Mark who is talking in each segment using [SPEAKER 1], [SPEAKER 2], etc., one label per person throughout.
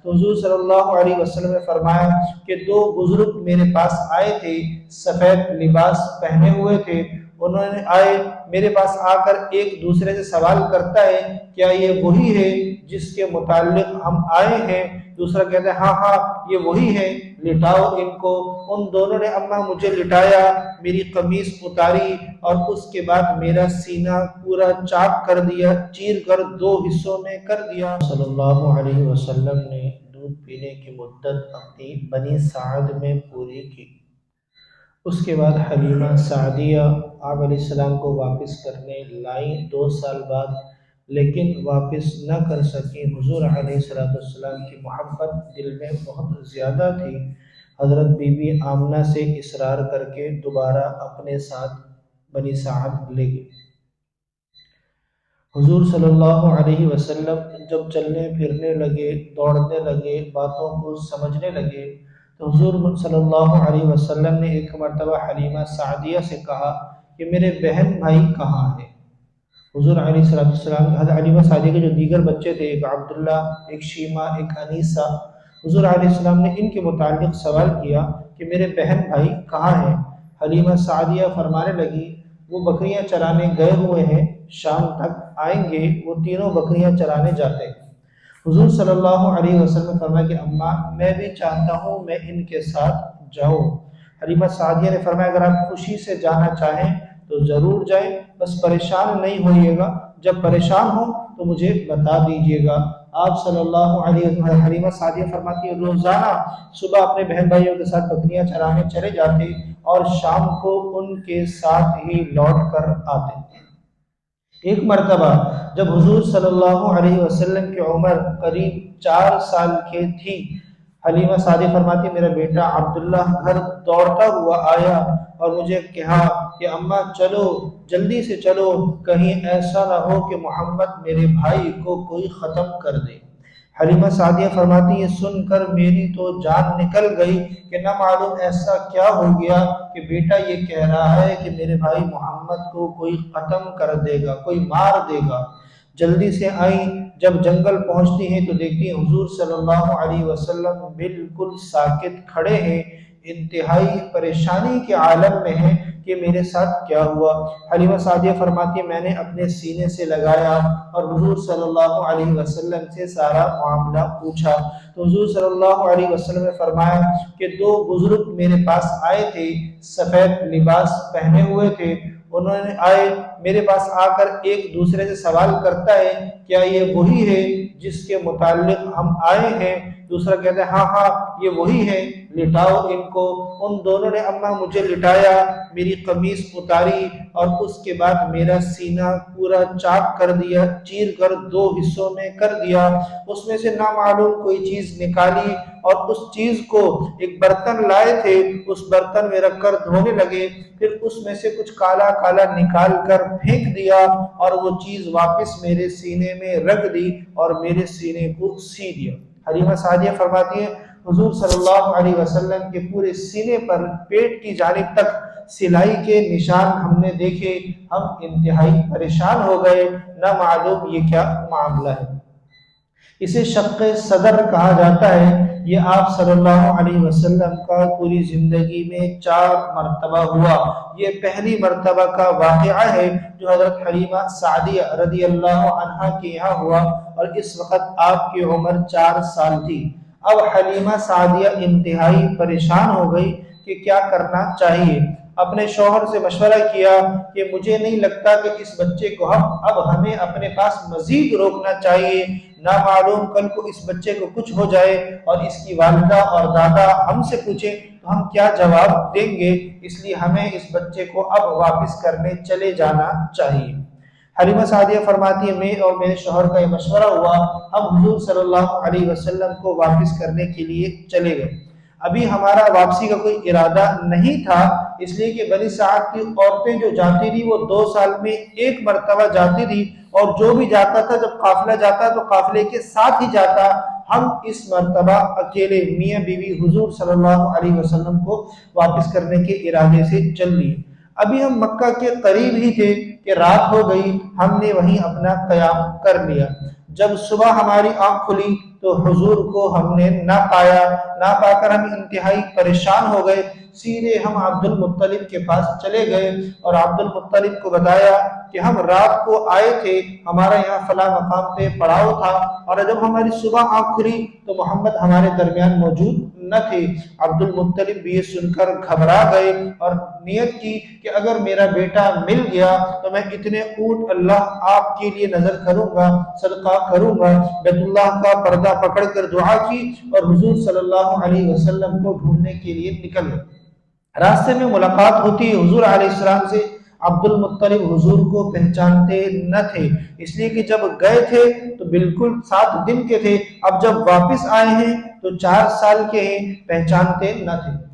[SPEAKER 1] تو حضور صلی اللہ علیہ وسلم نے فرمایا کہ دو بزرگ میرے پاس آئے تھے، سفید لباس پہنے ہوئے تھے، انہوں نے آئے میرے پاس آ کر ایک دوسرے سے سوال کرتا ہے کیا یہ وہی ہے جس کے متعلق ہم آئے ہیں؟ دوسرا کہتا ہے ہاں ہاں یہ وہی ہے، لٹاؤ ان کو۔ ان دونوں نے اما مجھے لٹایا، میری قمیص اتاری اور اس کے بعد میرا سینہ پورا چاک کر دیا، چیر کر دو حصوں میں کر دیا۔ صلی اللہ علیہ وسلم نے دودھ پینے کی مدت اپنی بنی سعد میں پوری کی۔ اس کے بعد حلیمہ سعدیہ آپ علیہ السلام کو واپس کرنے لائیں 2 سال بعد، لیکن واپس نہ کر سکیں۔ حضور علیہ السلام کی محبت دل میں بہت زیادہ تھی، حضرت بی بی آمنہ سے اصرار کر کے دوبارہ اپنے ساتھ بنی سعد لے گئے۔ حضور صلی اللہ علیہ وسلم جب چلنے پھرنے لگے، دوڑنے لگے، باتوں کو سمجھنے لگے، تو حضور صلی اللہ علیہ وسلم نے ایک مرتبہ حلیمہ سعدیہ سے کہا کہ میرے بہن بھائی کہاں ہیں؟ حضور علیہ السلام حضرت حلیمہ سعدیہ کے جو دیگر بچے تھے، ایک عبداللہ، ایک شیمہ، ایک انیسہ، حضور علیہ السلام نے ان کے متعلق سوال کیا کہ میرے بہن بھائی کہاں ہیں؟ حلیمہ سعدیہ فرمانے لگی وہ بکریاں چرانے گئے ہوئے ہیں، شام تک آئیں گے، وہ تینوں بکریاں چرانے جاتے ہیں۔ حضور صلی اللہ علیہ وسلم نے فرمایا کہ اماں میں بھی چاہتا ہوں میں ان کے ساتھ جاؤں۔ حلیمہ سعدیہ نے فرمایا اگر آپ خوشی سے جانا چاہیں تو ضرور جائیں، بس پریشان نہیں ہوئیے گا، جب پریشان ہوں تو مجھے بتا دیجیے گا۔ آپ صلی اللہ علیہ وسلم حلیمہ سعدیہ فرماتی ہے روزانہ صبح اپنے بہن بھائیوں کے ساتھ بکریاں چرانے چلے جاتے اور شام کو ان کے ساتھ ہی لوٹ کر آتے۔ ایک مرتبہ جب حضور صلی اللہ علیہ وسلم کی عمر قریب 4 سال کی تھی، حلیمہ سعدیہ فرماتی میرا بیٹا عبداللہ گھر دوڑتا ہوا آیا اور مجھے کہا کہ اماں چلو، جلدی سے چلو، کہیں ایسا نہ ہو کہ محمد میرے بھائی کو کوئی ختم کر دے۔ حلیمہ سعدیہ فرماتی یہ سن کر میری تو جان نکل گئی کہ نہ معلوم ایسا کیا ہو گیا کہ بیٹا یہ کہہ رہا ہے کہ میرے بھائی محمد کو کوئی ختم کر دے گا، کوئی مار دے گا۔ جلدی سے آئیں، جب جنگل پہنچتی ہیں تو دیکھتی ہیں حضور صلی اللہ علیہ وسلم بالکل ساکت کھڑے ہیں، انتہائی پریشانی کے عالم میں ہیں کہ میرے ساتھ کیا ہوا۔ حلیمہ سعدیہ فرماتی ہے میں نے اپنے سینے سے لگایا اور حضور صلی اللہ علیہ وسلم سے سارا معاملہ پوچھا، تو حضور صلی اللہ علیہ وسلم نے فرمایا کہ دو بزرگ میرے پاس آئے تھے، سفید لباس پہنے ہوئے تھے، انہوں نے آئے میرے پاس آ کر ایک دوسرے سے سوال کرتا ہے کیا یہ وہی ہے جس کے متعلق ہم آئے ہیں؟ دوسرا کہتا ہے ہاں ہاں یہ وہی ہے، لٹاؤ ان کو۔ ان دونوں نے اما مجھے لٹایا، میری قمیص اتاری اور اس کے بعد میرا سینہ پورا چاک کر دیا، چیر کر 2 حصوں میں کر دیا۔ اس میں سے نامعلوم کوئی چیز نکالی اور اس چیز کو ایک برتن لائے تھے، اس برتن میں رکھ کر دھونے لگے، پھر اس میں سے کچھ کالا کالا نکال کر پھینک دیا اور وہ چیز واپس میرے سینے میں رکھ دی اور میرے سینے کو سی دیا۔ حلیمہ سعدیہ فرماتی ہیں حضور صلی اللہ علیہ وسلم کے پورے سینے پر پیٹ کی جانب تک سلائی کے نشان ہم نے دیکھے، ہم انتہائی پریشان ہو گئے، نہ معلوم یہ کیا معاملہ ہے۔ اسے شق صدر کہا جاتا ہے۔ یہ آپ صلی اللہ علیہ وسلم کا پوری زندگی میں 4 مرتبہ ہوا۔ یہ پہلی مرتبہ کا واقعہ ہے جو حضرت حلیمہ سعدیہ رضی اللہ عنہا کے یہاں ہوا اور اس وقت آپ کی عمر 4 سال تھی۔ اب حلیمہ سعدیہ انتہائی پریشان ہو گئی کہ کیا کرنا چاہیے۔ اپنے شوہر سے مشورہ کیا کہ مجھے نہیں لگتا کہ اس بچے کو اب ہمیں اپنے پاس مزید روکنا چاہیے، نہ معلوم کل کو اس بچے کو کچھ ہو جائے اور اس کی والدہ اور دادا ہم سے پوچھیں تو ہم کیا جواب دیں گے، اس لیے ہمیں اس بچے کو اب واپس کرنے چلے جانا چاہیے۔ حلیمہ سعدیہ فرماتی ہے میں اور میرے شوہر کا یہ مشورہ ہوا، ہم حضور صلی اللہ علیہ وسلم کو واپس کرنے کے لیے چلے گئے۔ ابھی ہمارا واپسی کا کوئی ارادہ نہیں تھا، اس لیے کہ بنی سعد کی عورتیں جو جاتی تھی وہ 2 سال میں 1 مرتبہ جاتی تھی اور جو بھی جاتا تھا جب قافلہ جاتا تو قافلے کے ساتھ ہی جاتا۔ ہم اس مرتبہ اکیلے میاں بیوی حضور صلی اللہ علیہ وسلم کو واپس کرنے کے ارادے سے چل دیے۔ ابھی ہم مکہ کے قریب ہی تھے کہ رات ہو گئی، ہم نے وہیں اپنا قیام کر لیا۔ جب صبح ہماری آنکھ کھلی تو تو حضور کو ہم نے نہ پایا، نہ پا کر ہم انتہائی پریشان ہو گئے۔ سیدھے ہم عبد المطلب کے پاس چلے گئے اور عبد المطلب کو بتایا کہ ہم رات کو آئے تھے، ہمارا یہاں فلاں مقام پہ پڑاؤ تھا، اور جب ہماری صبح آنکھ کھلی تو محمد ہمارے درمیان موجود نہ تھے۔ عبد المطلب بھی یہ سن کر گھبرا گئے اور نیت کی کہ اگر میرا بیٹا مل گیا تو میں اتنے اونٹ اللہ آپ کے لیے نظر کروں گا، صدقہ کروں گا۔ بیت اللہ کا پردہ پکڑ کر دعا کی اور حضور صلی اللہ علیہ وسلم کو ڈھونڈنے کے لیے نکل گئے۔ راستے میں ملاقات ہوتی ہے حضور علیہ السلام سے۔ عبد المطلب حضور کو پہچانتے نہ تھے، اس لیے کہ جب گئے تھے تو بالکل 7 دن کے تھے، اب جب واپس آئے ہیں تو 4 سال کے ہیں، پہچانتے نہ تھے۔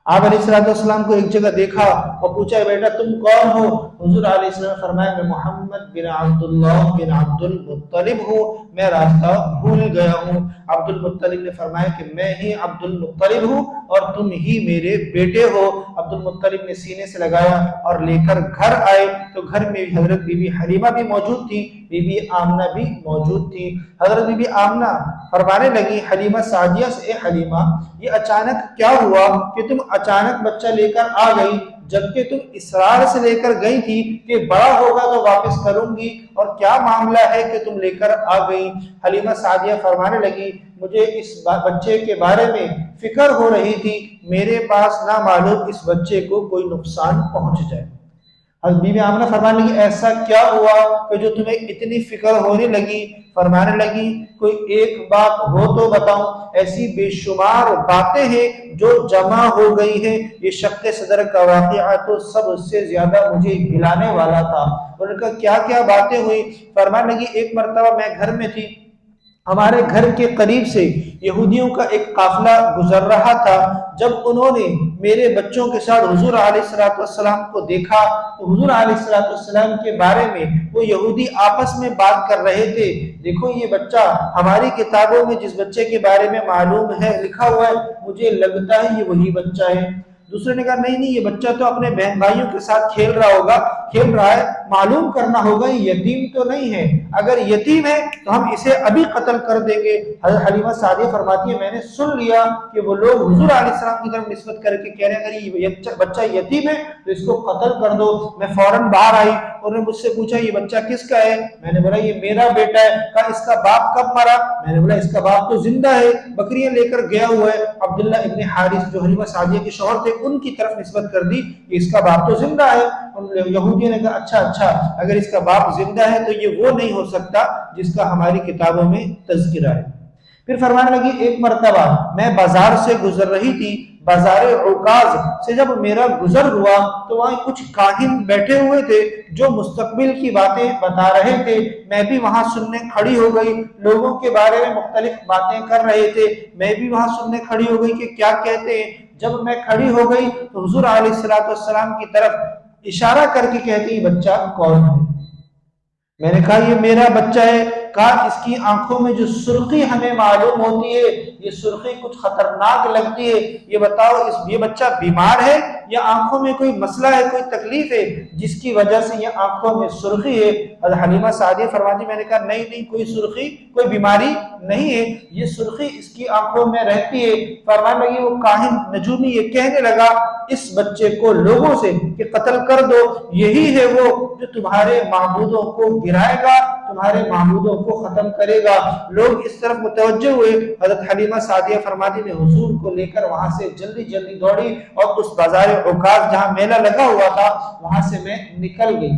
[SPEAKER 1] آپ علیہ السلام کو ایک جگہ دیکھا اور پوچھا بیٹا تم کون ہو؟ حضور علیہ السلام نے فرمایا میں محمد بن عبداللہ بن عبد المطلب ہوں، میں راستہ بھول گیا ہوں۔ عبد المطلب نے فرمایا کہ میں ہی عبد المطلب ہوں اور تم ہی میرے بیٹے ہو۔ عبد المطلب نے سینے سے لگایا اور لے کر گھر آئے تو گھر میں حضرت بی بی حلیمہ بھی موجود تھی، بی بی آمنہ بھی موجود تھی۔ حضرت بی بی آمنہ فرمانے لگی حلیمہ سعدیہ سے، اے حلیمہ یہ اچانک کیا ہوا کہ تم اچانک بچہ لے کر آ گئی، جبکہ تم اصرار سے لے کر گئی تھی کہ بڑا ہوگا تو واپس کروں گی، اور کیا معاملہ ہے کہ تم لے کر آ گئی؟ حلیمہ سعدیہ فرمانے لگی مجھے اس بچے کے بارے میں فکر ہو رہی تھی، میرے پاس نہ معلوم اس بچے کو کوئی نقصان پہنچ جائے۔ حضرت بی بی آمنہ فرمانے لگی ایسا کیا ہوا کہ جو تمہیں اتنی فکر ہونے لگی؟ فرمانے لگی کوئی ایک بات ہو تو بتاؤں، ایسی بے شمار باتیں ہیں جو جمع ہو گئی ہیں، یہ شق صدر کا واقعہ تو سب سے زیادہ مجھے ہلانے والا تھا۔ انہوں نے کہا کیا کیا باتیں ہوئی؟ فرمانے لگی ایک مرتبہ میں گھر میں تھی، ہمارے گھر کے قریب سے یہودیوں کا ایک قافلہ گزر رہا تھا، جب انہوں نے میرے بچوں کے ساتھ حضور علیہ السلام کو دیکھا تو حضور علیہ السلام کے بارے میں وہ یہودی آپس میں بات کر رہے تھے، دیکھو یہ بچہ ہماری کتابوں میں جس بچے کے بارے میں معلوم ہے لکھا ہوا ہے، مجھے لگتا ہے یہ وہی بچہ ہے۔ دوسرے نے کہا نہیں نہیں، یہ بچہ تو اپنے بہن بھائیوں کے ساتھ کھیل رہا ہے، معلوم کرنا ہوگا یہ یتیم تو نہیں ہے، اگر یتیم ہے تو ہم اسے ابھی قتل کر دیں گے۔ حضرت حلیمہ سعدیہ فرماتی ہے میں نے سن لیا کہ وہ لوگ حضور علیہ السلام کی طرف نسبت کر کے کہہ رہے ہیں اگر یہ بچہ یتیم ہے تو اس کو قتل کر دو۔ میں فوراً باہر آئی، انہوں نے مجھ سے پوچھا یہ بچہ کس کا ہے؟ میں نے بولا یہ میرا بیٹا ہے۔ کہا اس کا باپ کب مرا؟ میں نے بولا اس کا باپ تو زندہ ہے، بکریاں لے کر گیا ہوا ہے۔ عبداللہ ابن حارث جو حلیمہ سعدیہ کے شوہر تھے ان کی طرف نسبت کر دی کہ اس کا باپ تو زندہ ہے۔ یہودیوں نے کہا اچھا اگر اس کا باپ زندہ ہے تو یہ وہ نہیں ہو سکتا جس کا ہماری کتابوں میں تذکرہ ہے۔ پھر فرمانے لگی ایک مرتبہ میں بازار سے گزر رہی تھی، بازار عکاظ سے جب میرا گزر ہوا تو وہاں کچھ کاہن بیٹھے ہوئے تھے جو مستقبل کی باتیں بتا رہے تھے، میں بھی وہاں سننے کھڑی ہو گئی، لوگوں کے بارے میں مختلف باتیں کر رہے تھے، میں بھی وہاں سننے کھڑی ہو گئی کہ کیا کہتے ہیں۔ جب میں کھڑی ہو گئی تو حضور علیہ السلام کی طرف اشارہ کر کے کہتے یہ بچہ کون ہے؟ میں نے کہا یہ میرا بچہ ہے۔ کہا اس کی آنکھوں میں جو سرخی ہمیں معلوم ہوتی ہے یہ سرخی کچھ خطرناک لگتی ہے، یہ بتاؤ یہ بچہ بیمار ہے یا آنکھوں میں کوئی مسئلہ ہے، کوئی تکلیف ہے جس کی وجہ سے یہ آنکھوں میں سرخی ہے؟ حضرت حلیمہ سعدیہ فرماتی میں نے کہا نہیں کوئی سرخی کوئی بیماری نہیں ہے، یہ سرخی اس کی آنکھوں میں رہتی ہے۔ فرمانے لگی وہ کاہن نجومی یہ کہنے لگا اس بچے کو لوگوں سے کہ قتل کر دو، یہی ہے وہ جو تمہارے معبودوں کو گرائے گا، تمہارے معبودوں کو ختم کرے گا۔ لوگ اس طرف متوجہ ہوئے، حضرت حلیمہ سعدیہ فرماتی نے حضور کو لے کر وہاں سے جلدی دوڑی اور اس بازار عکاظ جہاں میلہ لگا ہوا تھا وہاں سے میں نکل گئی۔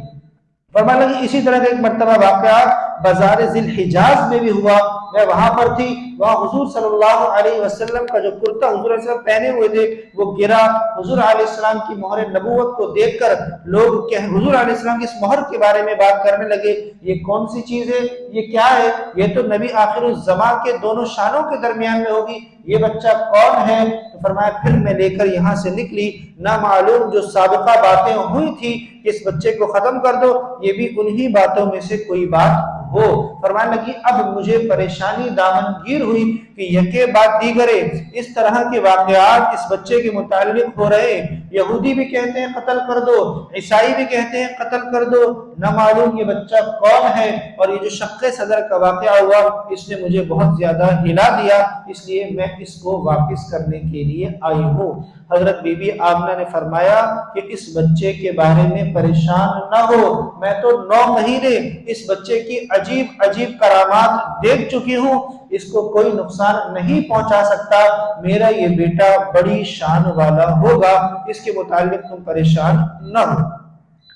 [SPEAKER 1] فرمانے لگی اسی طرح کا ایک مرتبہ واقعہ بازار ذی الحجاز میں بھی ہوا، میں وہاں پر تھی، وہاں حضور صلی اللہ علیہ وسلم کا جو کرتا حضور علیہ السلام پہنے ہوئے تھے وہ گرا، حضور علیہ السلام کی مہر نبوت کو دیکھ کر لوگ حضور علیہ السلام کی اس مہر کے بارے میں بات کرنے لگے، یہ کون سی چیز ہے، یہ کیا ہے؟ یہ تو نبی آخر الزمان کے دونوں شانوں کے درمیان میں ہوگی، یہ بچہ کون ہے؟ تو فرمایا پھر میں لے کر یہاں سے نکلی، نہ معلوم جو سابقہ باتیں ہوئی تھی کہ اس بچے کو ختم کر دو یہ بھی انہی باتوں میں سے کوئی بات ہو۔ فرمانے لگی اب مجھے پریشانی دامنگیر ہوئی کہ یکے بعد دیگرے اس طرح کے واقعات اس بچے کے متعلق ہو رہے، یہودی بھی کہتے ہیں قتل کر دو، عیسائی بھی کہتے ہیں قتل کر دو، نہ معلوم یہ بچہ کون ہے، اور یہ جو شق صدر کا واقعہ ہوا اس نے مجھے بہت زیادہ ہلا دیا، اس لیے میں اس کو واپس کرنے کے لیے آئی ہوں۔ حضرت بی بی آمنہ نے فرمایا کہ اس بچے کے بارے میں پریشان نہ ہو، میں تو 9 مہینے اس بچے کی عجیب عجیب کرامات دیکھ چکی ہوں، اس کو کوئی نقصان نہیں پہنچا سکتا، میرا یہ بیٹا بڑی شان والا ہوگا، اس کے متعلق تم پریشان نہ ہو۔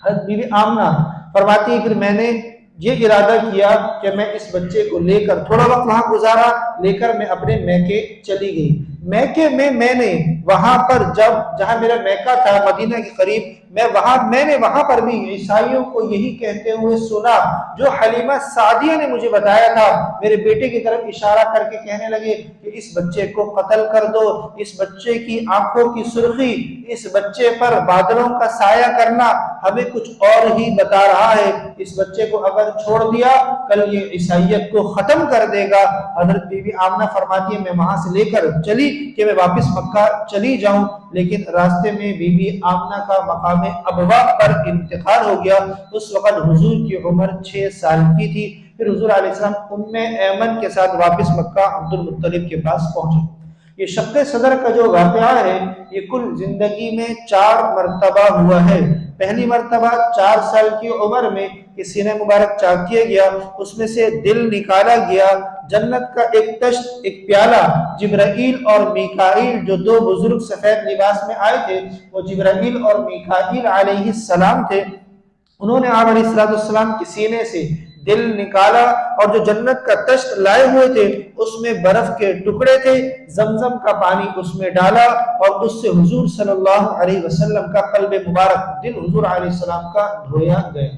[SPEAKER 1] حضرت بی بی آمنہ فرماتی ہے پھر میں نے یہ ارادہ کیا کہ میں اس بچے کو لے کر تھوڑا وقت وہاں گزارا، لے کر میں اپنے میکے چلی گئی۔ میکے میں نے وہاں پر جہاں میرا میکہ تھا مدینہ کے قریب، میں نے وہاں پر بھی عیسائیوں کو یہی کہتے ہوئے سنا جو حلیمہ سعدیہ نے مجھے بتایا تھا، میرے بیٹے کی طرف اشارہ کر کے کہنے لگے کہ اس بچے کو قتل کر دو، اس بچے کی آنکھوں کی سرخی، اس بچے پر بادلوں کا سایہ کرنا ہمیں کچھ اور ہی بتا رہا ہے، اس بچے کو اگر چھوڑ دیا کل یہ عیسائیت کو ختم کر دے گا۔ حضرت بی بی آمنہ فرماتی ہے میں وہاں سے لے کر چلی کہ میں واپس مکہ چلی جاؤں، لیکن راستے میں بی بی آمنہ کا مقام ابوا پر انتقال ہو گیا۔ اس وقت حضور کی عمر 6 سال کی تھی۔ پھر حضور علیہ السلام ام ایمن کے ساتھ واپس مکہ عبد المطلب کے پاس پہنچے۔ یہ شق صدر کا جو واقعہ ہے یہ کل زندگی میں 4 مرتبہ ہوا ہے۔ پہلی مرتبہ 4 سال کی عمر میں کہ سینہ مبارک چاک کیا گیا، اس میں سے دل نکالا گیا، جنت کا ایک تشت ایک پیالہ، جبرائیل اور میکائیل جو 2 بزرگ سفید لباس میں آئے تھے، وہ جبرائیل اور میکائیل علیہ السلام تھے، انہوں نے آپ علیہ السلام کے سینے سے دل نکالا، اور جو جنت کا تشت لائے ہوئے تھے اس میں برف کے ٹکڑے تھے، زمزم کا پانی اس میں ڈالا اور اس سے حضور صلی اللہ علیہ وسلم کا قلب مبارک دل حضور علیہ السلام کا دھویا گیا۔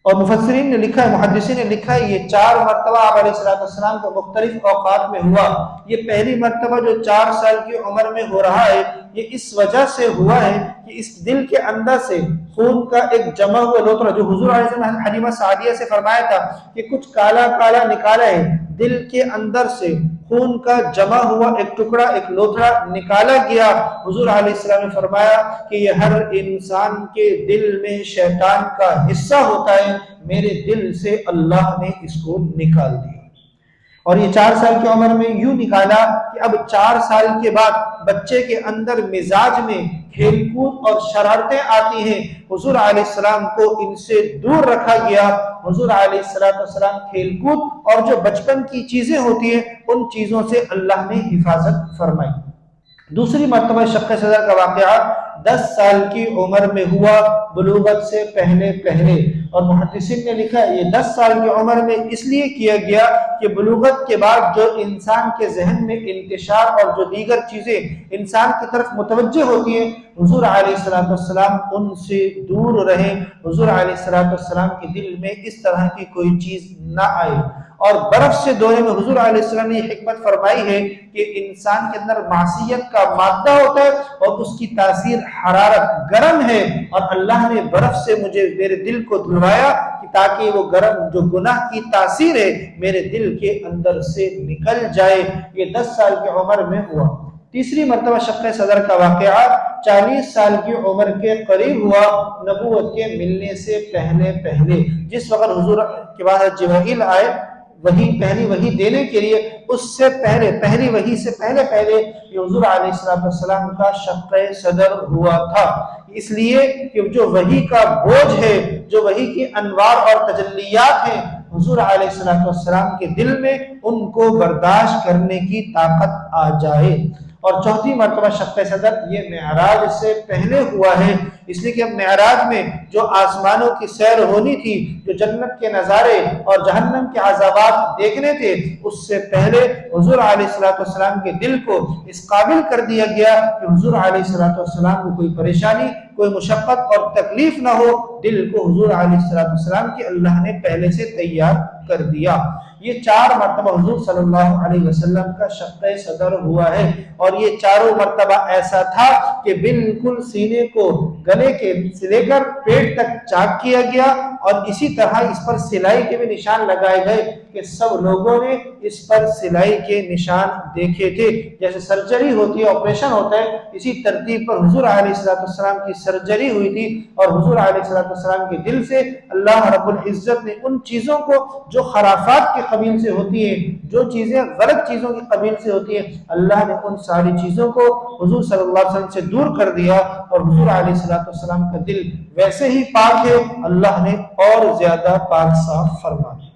[SPEAKER 1] اور مفسرین نے لکھا ہے، محدثین نے لکھا ہے یہ 4 مرتبہ آپ علیہ السلام کو مختلف اوقات میں ہوا۔ یہ پہلی مرتبہ جو 4 سال کی عمر میں ہو رہا ہے یہ اس وجہ سے ہوا ہے کہ اس دل کے اندر سے خون کا ایک جمع ہوا لوتھڑا، جو حضور علیہ السلام حلیمہ سعدیہ سے فرمایا تھا کہ کچھ کالا کالا نکالا ہے، دل کے اندر سے خون کا جمع ہوا ایک ٹکڑا ایک لوتھڑا نکالا گیا۔ حضور علیہ السلام نے فرمایا کہ یہ ہر انسان کے دل میں شیطان کا حصہ ہوتا ہے، میرے دل سے اللہ نے اس کو نکال دیا۔ اور یہ 4 سال کی عمر میں یوں نکالا کہ اب 4 سال کے بعد بچے کے اندر مزاج میں کھیل کود اور شرارتیں آتی ہیں، حضور علیہ السلام کو ان سے دور رکھا گیا۔ حضور علیہ السلام کھیل کود اور جو بچپن کی چیزیں ہوتی ہیں ان چیزوں سے اللہ نے حفاظت فرمائی۔ دوسری مرتبہ شق صدر کا واقعہ 10 سال کی عمر میں ہوا، بلوغت سے پہلے پہلے، اور محدثین نے لکھا ہے یہ 10 سال کی عمر میں اس لیے کیا گیا کہ بلوغت کے بعد جو انسان کے ذہن میں انتشار اور جو دیگر چیزیں انسان کی طرف متوجہ ہوتی ہیں حضور علیہ السلام ان سے دور رہیں، حضور علیہ السلام کے دل میں اس طرح کی کوئی چیز نہ آئے۔ اور برف سے دھونے میں حضور علیہ السلام نے یہ حکمت فرمائی ہے کہ انسان کے اندر معصیت کا مادہ ہوتا ہے اور اس کی تاثیر حرارت گرم ہے، اور اللہ نے برف سے میرے دل کو دھلوایا کہ تاکہ وہ گرم جو گناہ کی تاثیر ہے میرے دل کے اندر سے نکل جائے۔ یہ 10 سال کی عمر میں ہوا۔ تیسری مرتبہ شق صدر کا واقعہ 40 سال کی عمر کے قریب ہوا، نبوت کے ملنے سے پہلے پہلے، جس وقت حضور کے بعد جبرائیل آئے پہلی وحی دینے کے لیے، اس سے پہلے پہلی وحی سے پہلے یہ حضور علیہ السلام کا شق صدر ہوا تھا، اس لیے کہ جو وحی کا بوجھ ہے، جو وحی کی انوار اور تجلیات ہیں حضور علیہ السلام کے دل میں، ان کو برداشت کرنے کی طاقت آ جائے۔ اور چوتھی مرتبہ شق صدر یہ معراج سے پہلے ہوا ہے، اس لیے کہ اب معراج میں جو آسمانوں کی سیر ہونی تھی، جو جنت کے نظارے اور جہنم کے عذابات دیکھنے تھے، اس سے پہلے حضور علیہ السلام کے دل کو اس قابل کر دیا گیا کہ حضور علیہ السلام کو کوئی پریشانی، کوئی مشقت اور تکلیف نہ ہو، دل کو حضور علیہ السلام کی اللہ نے پہلے سے تیار کر دیا۔ یہ 4 مرتبہ حضور صلی اللہ علیہ وسلم کا شق صدر ہوا ہے، اور یہ 4 مرتبہ ایسا تھا کہ بالکل سینے کو گلے کے سے لے کر پیٹ تک چاک کیا گیا، اور اسی طرح اس پر سلائی کے بھی نشان لگائے گئے کہ سب لوگوں نے اس پر سلائی کے نشان دیکھے تھے. جیسے سرجری ہوتی ہے، آپریشن ہوتا ہے، اسی ترتیب پر حضور علیہ السلام کی سرجری ہوئی تھی، اور حضور علیہ السلام کے دل سے اللہ رب العزت نے ان چیزوں کو جو خرافات کے قبیل سے ہوتی ہیں، جو چیزیں غلط چیزوں کے قبیل سے ہوتی ہیں، اللہ نے ان ساری چیزوں کو حضور صلی اللہ علیہ وسلم سے دور کر دیا، اور حضور علیہ السلام کا دل ویسے ہی پاک ہے، اللہ نے اور زیادہ پاک صاف فرما دیا.